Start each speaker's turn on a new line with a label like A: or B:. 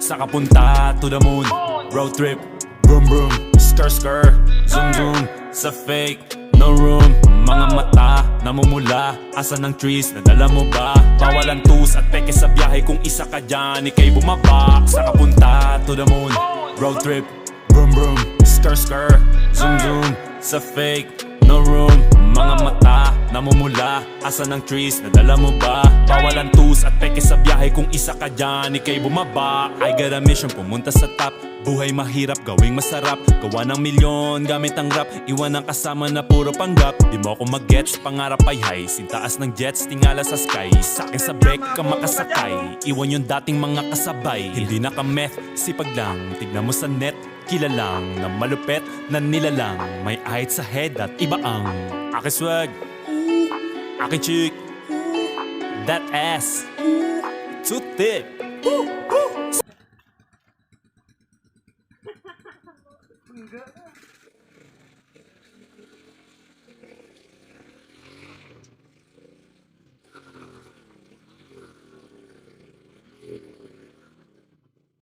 A: Sa kapunta to the moon, road trip, vroom vroom, skr skr, zoom zoom. Sa fake, no room. Mga mata, namumula. Asa ng trees, nadala mo ba? Bawalan tus at peke sa biyahe. Kung isa ka dyan, ikay bumaba. Sa kapunta to the moon, road trip, vroom vroom, skr skr, zoom zoom. Sa fake, no room. Mga mata, namumula. Asa ng trees, nadala mo ba? Bawalan tus at peke sa biyahe. Kung isa ka dyan, ikay bumaba. I got a mission, pumunta sa top. Buhay mahirap, gawing masarap. Gawa ng milyon, gamit ang rap. Iwan ang kasama na puro panggap. Di mo ako mag-gets, pangarap ay high. Sintaas ng jets, tingala sa sky. Sa'kin sa break ka makasakay. Iwan yung dating mga kasabay. Hindi na ka-meth, sipag lang. Tignan mo sa net, kilalang na malupet na nilalang. May ahit sa head at iba ang aking swag, aking chick, that ass, too thick.